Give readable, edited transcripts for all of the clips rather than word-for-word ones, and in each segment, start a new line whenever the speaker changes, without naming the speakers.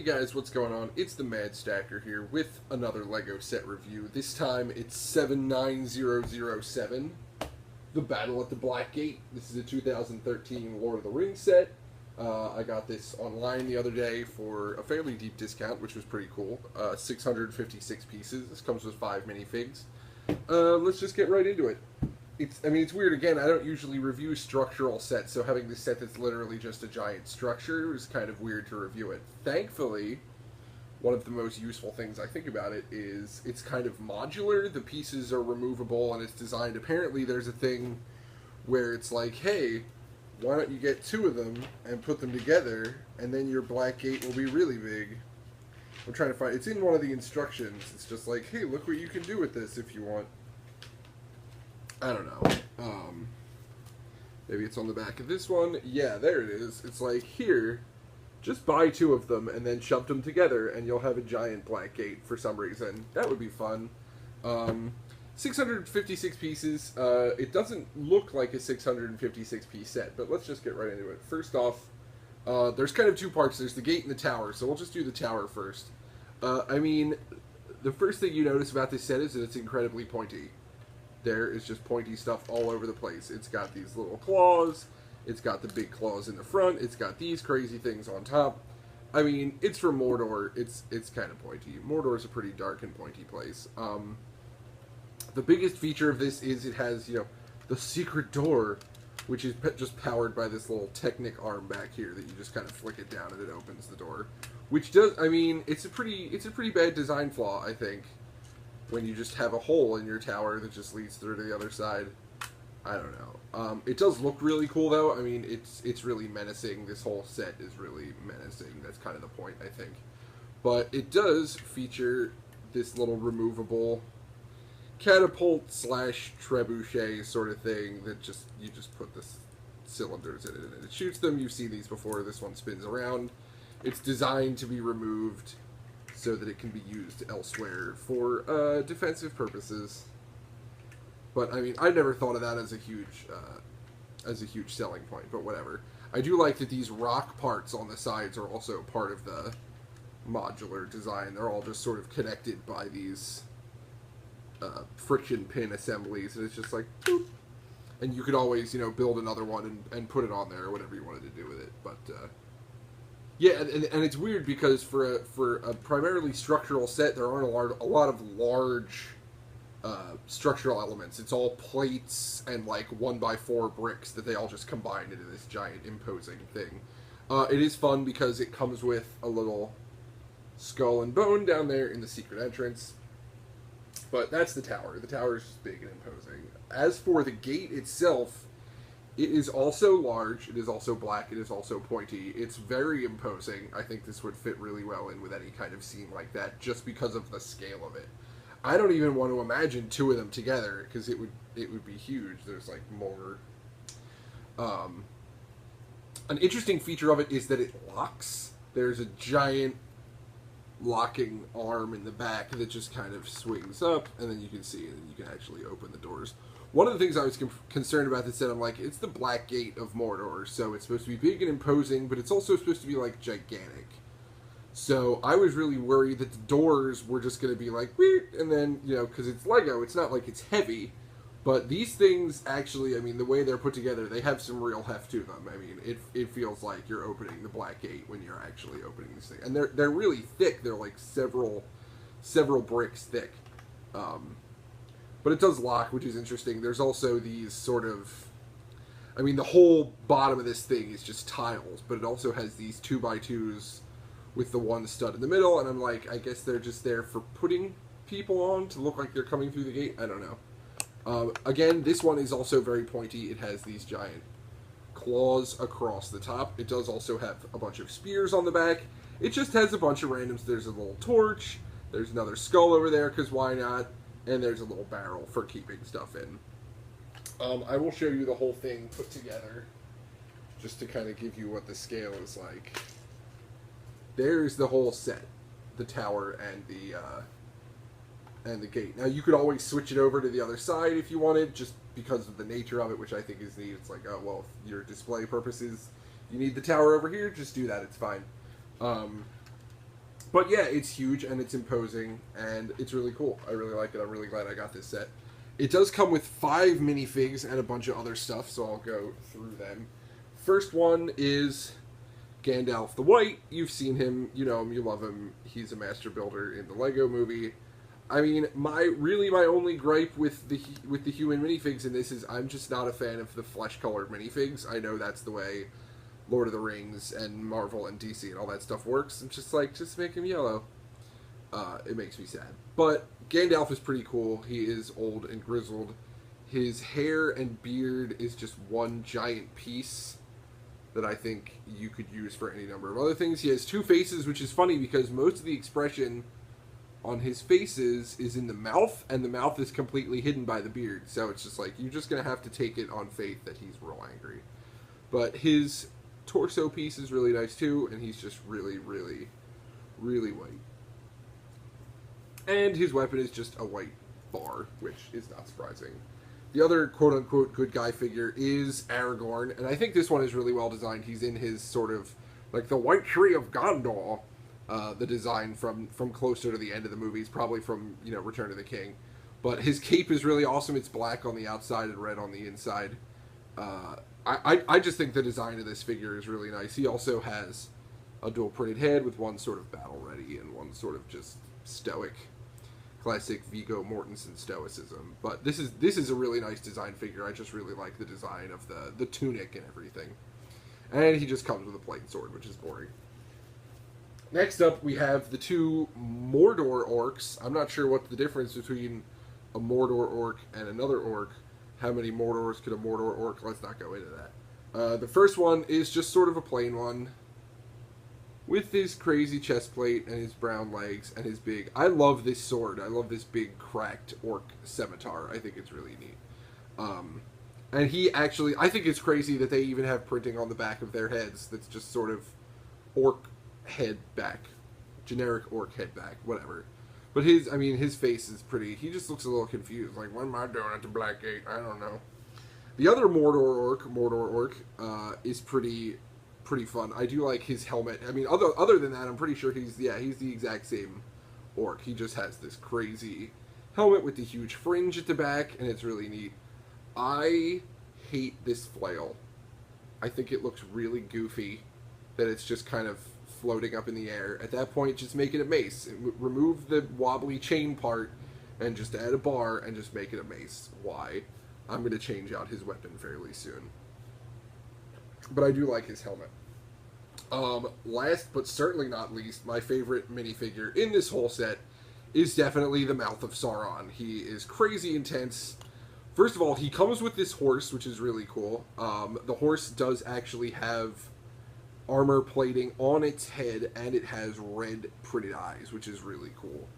Hey guys, what's going on? It's the Mad Stacker here with another LEGO set review. This time it's 79007, The Battle at the Black Gate. This is a 2013 Lord of the Rings set. I got this online the other day for a fairly deep discount, which was pretty cool. 656 pieces. This comes with 5 minifigs. Let's just get right into it. It's weird, again, I don't usually review structural sets, so having this set that's literally just a giant structure is kind of weird to review it. Thankfully, one of the most useful things I think about it is it's kind of modular, the pieces are removable, and it's designed, apparently there's a thing where it's like, hey, why don't you get 2 of them and put them together, and then your black gate will be really big. I'm trying to find, it's in one of the instructions, it's just like, hey, look what you can do with this if you want. I don't know. Maybe it's on the back of this one. Yeah, there it is. It's like, here, just buy 2 of them and then shove them together and you'll have a giant black gate for some reason. That would be fun. 656 pieces. It doesn't look like a 656 piece set, but let's just get right into it. First off, there's kind of 2 parts. There's the gate and the tower, so we'll just do the tower first. The first thing you notice about this set is that it's incredibly pointy. There is just pointy stuff all over the place. It's got these little claws, it's got the big claws in the front, it's got these crazy things on top. I mean, it's from Mordor, it's kind of pointy. Mordor is a pretty dark and pointy place. The biggest feature of this is it has, the secret door, which is just powered by this little Technic arm back here that you just kind of flick it down and it opens the door. Which does, it's a pretty bad design flaw, I think. When you just have a hole in your tower that just leads through to the other side. I don't know. It does look really cool, though. I mean, it's really menacing. This whole set is really menacing. That's kind of the point, I think. But it does feature this little removable catapult / trebuchet sort of thing that you just put the cylinders in it and it shoots them. You've seen these before. This one spins around. It's designed to be removed so that it can be used elsewhere for defensive purposes. But I mean, I never thought of that as a huge selling point. But whatever. I do like that these rock parts on the sides are also part of the modular design. They're all just sort of connected by these friction pin assemblies, and it's just like, boop. And you could always, build another one and put it on there or whatever you wanted to do with it. But yeah, and it's weird because for a primarily structural set, there aren't a lot of large structural elements. It's all plates and like 1x4 bricks that they all just combine into this giant imposing thing. It is fun because it comes with a little skull and bone down there in the secret entrance. But that's the tower. The tower is just big and imposing. As for the gate itself, it is also large, it is also black, it is also pointy. It's very imposing. I think this would fit really well in with any kind of scene like that, just because of the scale of it. I don't even want to imagine 2 of them together, because it would be huge. There's like more. An interesting feature of it is that it locks. There's a giant locking arm in the back that just kind of swings up, and then you can see it, and you can actually open the doors. One of the things I was concerned about this set, I'm like, it's the Black Gate of Mordor, so it's supposed to be big and imposing, but it's also supposed to be, like, gigantic. So I was really worried that the doors were just going to be like, weird, and then, because it's Lego, it's not like it's heavy, but these things actually, the way they're put together, they have some real heft to them. It feels like you're opening the Black Gate when you're actually opening this thing. And they're really thick. They're like several bricks thick. But it does lock, which is interesting. There's also these sort of, the whole bottom of this thing is just tiles, but it also has these 2x2s with the one stud in the middle, and I'm like, I guess they're just there for putting people on to look like they're coming through the gate. I don't know. Again, this one is also very pointy. It has these giant claws across the top. It does also have a bunch of spears on the back. It just has a bunch of randoms. There's a little torch. There's another skull over there, because why not? And there's a little barrel for keeping stuff in. I will show you the whole thing put together, just to kind of give you what the scale is like. There's the whole set, the tower and the gate. Now you could always switch it over to the other side if you wanted, just because of the nature of it, which I think is neat. It's like, oh well, if your display purposes, you need the tower over here, just do that. It's fine. But yeah, it's huge and it's imposing and it's really cool. I really like it. I'm really glad I got this set. It does come with 5 minifigs and a bunch of other stuff, so I'll go through them. First one is Gandalf the White. You've seen him, you know him, you love him. He's a master builder in the Lego movie. I mean, my only gripe with the human minifigs in this is I'm just not a fan of the flesh-colored minifigs. I know that's the way Lord of the Rings and Marvel and DC and all that stuff works. I'm just like, just make him yellow. It makes me sad. But Gandalf is pretty cool. He is old and grizzled. His hair and beard is just one giant piece that I think you could use for any number of other things. He has 2 faces, which is funny because most of the expression on his faces is in the mouth, and the mouth is completely hidden by the beard. So it's just like, you're just going to have to take it on faith that he's real angry. But his torso piece is really nice too, and he's just really, really, really white. And his weapon is just a white bar, which is not surprising. The other quote-unquote good guy figure is Aragorn, and I think this one is really well designed. He's in his sort of, like, the White Tree of Gondor, the design from closer to the end of the movies, probably from, you know, Return of the King. But his cape is really awesome. It's black on the outside and red on the inside. I just think the design of this figure is really nice. He also has a dual printed head with one sort of battle ready and one sort of just stoic, classic Viggo Mortensen stoicism. But this is a really nice design figure. I just really like the design of the tunic and everything. And he just comes with a plain sword, which is boring. Next up, we have the 2 Mordor orcs. I'm not sure what the difference between a Mordor orc and another orc. How many Mordors could a Mordor orc? Let's not go into that. The first one is just sort of a plain one, with his crazy chest plate and his brown legs and his big... I love this sword. I love this big cracked orc scimitar. I think it's really neat. And he actually... I think it's crazy that they even have printing on the back of their heads that's just sort of orc head back. Generic orc head back. Whatever. But his face is pretty... He just looks a little confused. Like, what am I doing at the Black Gate? I don't know. The other Mordor orc, is pretty fun. I do like his helmet. I mean, other than that, I'm pretty sure he's the exact same orc. He just has this crazy helmet with the huge fringe at the back, and it's really neat. I hate this flail. I think it looks really goofy that it's just kind of floating up in the air. At that point, just make it a mace. Remove the wobbly chain part and just add a bar and just make it a mace. Why? I'm going to change out his weapon fairly soon. But I do like his helmet. Last but certainly not least, my favorite minifigure in this whole set is definitely the Mouth of Sauron. He is crazy intense. First of all, he comes with this horse, which is really cool. The horse does actually have armor plating on its head, and it has red printed eyes, which is really cool.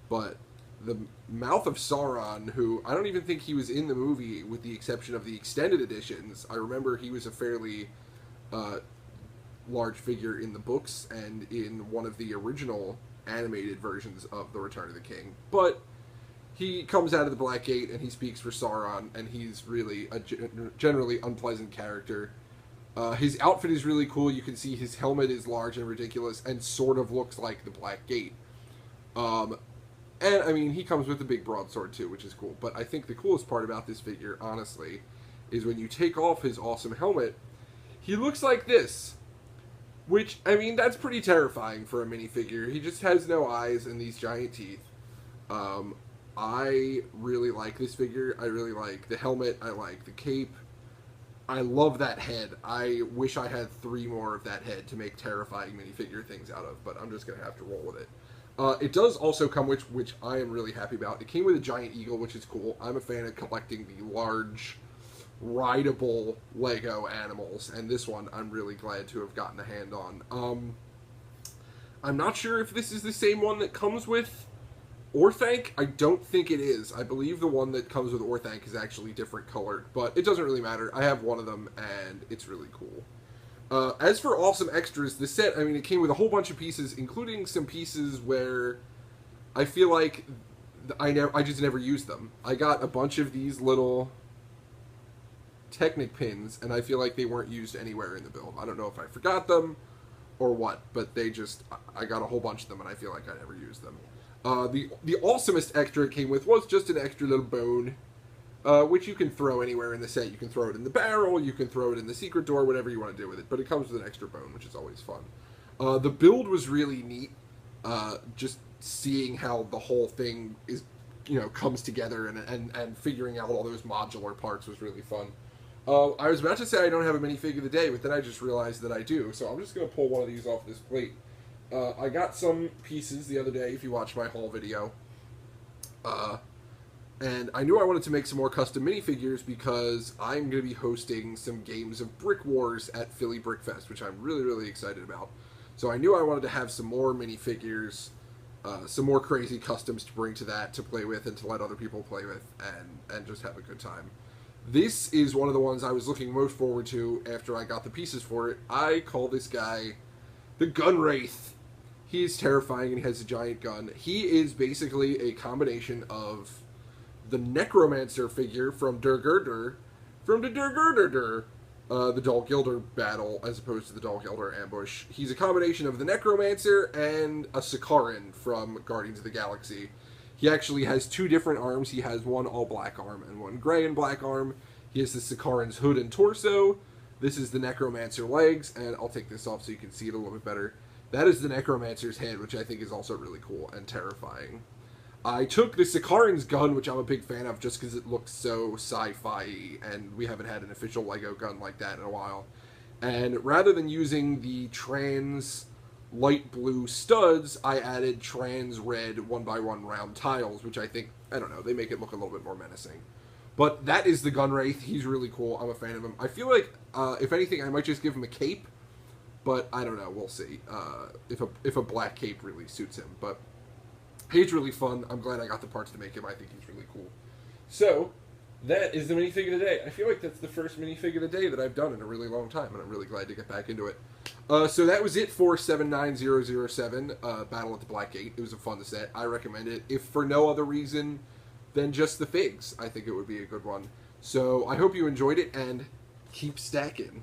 But the Mouth of Sauron, who I don't even think he was in the movie with the exception of the extended editions. I remember he was a fairly large figure in the books and in one of the original animated versions of The Return of the King. But he comes out of the Black Gate and he speaks for Sauron, and he's really a generally unpleasant character. His outfit is really cool. You can see his helmet is large and ridiculous and sort of looks like the Black Gate. And, I mean, he comes with a big broadsword, too, which is cool. But I think the coolest part about this figure, honestly, is when you take off his awesome helmet, he looks like this. Which, I mean, that's pretty terrifying for a minifigure. He just has no eyes and these giant teeth. I really like this figure. I really like the helmet. I like the cape. I love that head. I wish I had 3 more of that head to make terrifying minifigure things out of, but I'm just going to have to roll with it. It does also come, which I am really happy about. It came with a giant eagle, which is cool. I'm a fan of collecting the large, rideable Lego animals, and this one I'm really glad to have gotten a hand on. I'm not sure if this is the same one that comes with Orthanc. I don't think it is. I believe the one that comes with Orthanc is actually different colored, but it doesn't really matter. I have one of them, and it's really cool. As for awesome extras, the set, I mean, it came with a whole bunch of pieces, including some pieces where I feel like I just never used them. I got a bunch of these little Technic pins, and I feel like they weren't used anywhere in the build. I don't know if I forgot them, or what, but I got a whole bunch of them, and I feel like I never used them. The awesomest extra it came with was just an extra little bone, which you can throw anywhere in the set. You can throw it in the barrel, you can throw it in the secret door, whatever you want to do with it, but it comes with an extra bone, which is always fun. The build was really neat, just seeing how the whole thing is, comes together, and figuring out all those modular parts was really fun. I was about to say I don't have a minifig of the day, but then I just realized that I do, so I'm just going to pull one of these off this plate. I got some pieces the other day, if you watch my haul video, and I knew I wanted to make some more custom minifigures because I'm going to be hosting some games of Brick Wars at Philly Brick Fest, which I'm really, really excited about. So I knew I wanted to have some more minifigures, some more crazy customs to bring to that, to play with and to let other people play with, and just have a good time. This is one of the ones I was looking most forward to after I got the pieces for it. I call this guy the Gunwraith. He's terrifying and he has a giant gun. He is basically a combination of the Necromancer figure from Der Gurder, from the Der Gurder, the Dol-Guldur battle, as opposed to the Dol-Guldur ambush. He's a combination of the Necromancer and a Sauron from Guardians of the Galaxy. He actually has two different arms. He has one all-black arm and one gray and black arm. He has the Sauron's hood and torso. This is the Necromancer legs, and I'll take this off so you can see it a little bit better. That is the Necromancer's head, which I think is also really cool and terrifying. I took the Sauron's gun, which I'm a big fan of, just because it looks so sci-fi, and we haven't had an official Lego gun like that in a while. And rather than using the trans light blue studs, I added trans red 1x1 round tiles, which I think, I don't know, they make it look a little bit more menacing. But that is the Gunwraith. He's really cool. I'm a fan of him. I feel like, if anything, I might just give him a cape, but I don't know. We'll see if a black cape really suits him. But he's really fun. I'm glad I got the parts to make him. I think he's really cool. So, that is the minifig of the day. I feel like that's the first minifig of the day that I've done in a really long time, and I'm really glad to get back into it. So that was it for 79007, Battle at the Black Gate. It was a fun set. I recommend it. If for no other reason than just the figs, I think it would be a good one. So I hope you enjoyed it, and keep stacking.